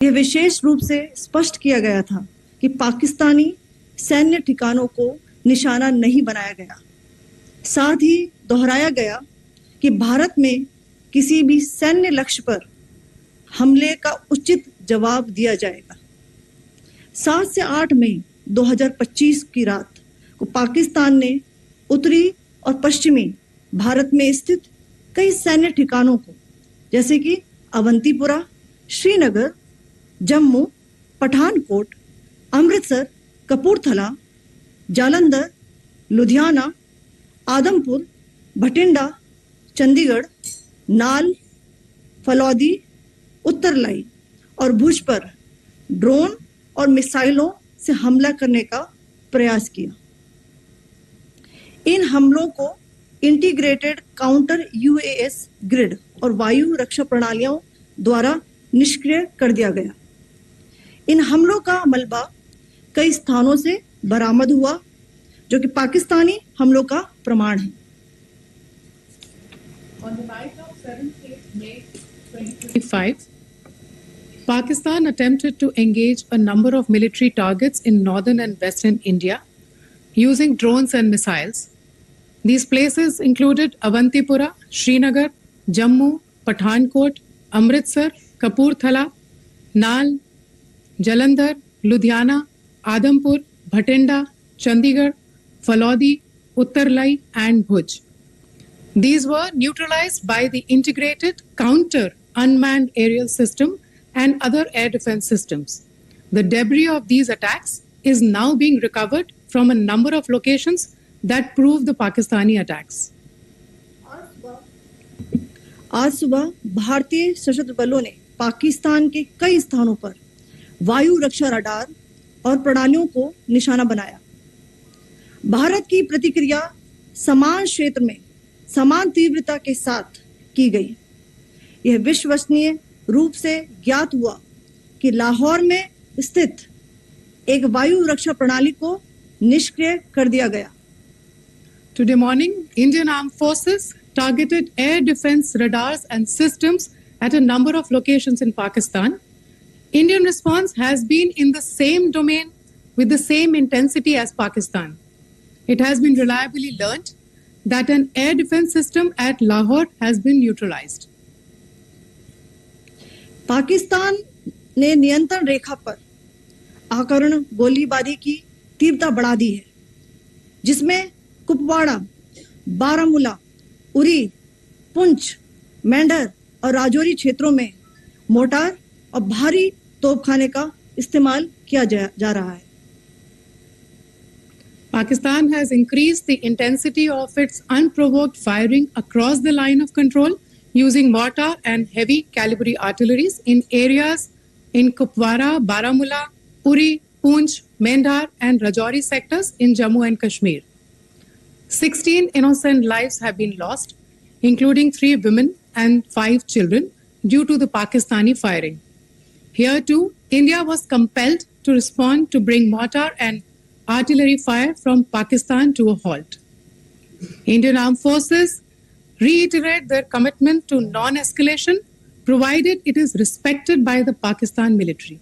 यह विशेष रूप से स्पष्ट किया गया था कि पाकिस्तानी सैन्य ठिकानों को निशाना नहीं बनाया गया। साथ ही दोहराया गया कि भारत में किसी भी सैन्य लक्ष्य पर हमले का उचित जवाब दिया जाएगा। 7 से 8 मई 2025 की रात को पाकिस्तान ने उत्तरी और पश्चिमी भारत में स्थित कई सैन्य ठिकानों को, जैसे कि अवंतीपुरा, श्रीनगर, जम्मू, पठानकोट, अमृतसर, कपूरथला, जालंधर, लुधियाना, आदमपुर, भटिंडा, चंडीगढ़, नाल, फलौदी, उत्तरलाई और भुज पर ड्रोन और मिसाइलों से हमला करने का प्रयास किया। इन हमलों को इंटीग्रेटेड काउंटर यूएस ग्रिड और वायु रक्षा प्रणालियों द्वारा निष्क्रिय कर दिया गया। इन हमलों का मलबा कई स्थानों से बरामद हुआ, जो कि पाकिस्तानी हमलों का प्रमाण है। On the night of 7th May 2025, Pakistan attempted to engage a number of military targets in northern and western India using drones and missiles. These places included Avantipura, Srinagar, Jammu, Pathankot, Amritsar, Kapurthala, Nal, Jalandhar, Ludhiana, Adampur, Bhatinda, Chandigarh, Falodi, Uttarlai and Bhuj. These were neutralized by the integrated counter unmanned aerial system and other air defense systems. The debris of these attacks is now being recovered from a number of locations that prove the Pakistani attacks. आज सुबह भारतीय सशस्त्र बलों ने पाकिस्तान के कई स्थानों पर वायु रक्षा रडार और प्रणालियों को निशाना बनाया। भारत की प्रतिक्रिया समान क्षेत्र में समान तीव्रता के साथ की गई। यह विश्वसनीय रूप से ज्ञात हुआ कि लाहौर में स्थित एक वायु रक्षा प्रणाली को निष्क्रिय कर दिया गया। Today morning, Indian Armed Forces targeted air defense radars and systems at a number of locations in Pakistan. Indian response has been in the same domain with the same intensity as Pakistan. It has been reliably learnt that an air defense system at Lahore has been neutralized. Pakistan ने नियंत्रण रेखा पर आकरण गोलीबारी की तीव्रता बढ़ा दी है, जिसमें कुपवाड़ा, बारामूला, उरी, पुंछ, मेंढर और राजौरी क्षेत्रों में मोर्टार और भारी तोपखाने का इस्तेमाल किया जा रहा है। Pakistan has increased the intensity of its unprovoked firing across the line of control using mortar and heavy calibre artilleries in areas in Kupwara, Baramulla, Uri, Poonch, Mendhar and Rajouri sectors in Jammu and Kashmir. 16 innocent lives have been lost, including 3 women and 5 children, due to the Pakistani firing. Here too, India was compelled to respond to bring mortar and artillery fire from Pakistan to a halt. Indian Armed Forces reiterate their commitment to non-escalation, provided it is respected by the Pakistan military.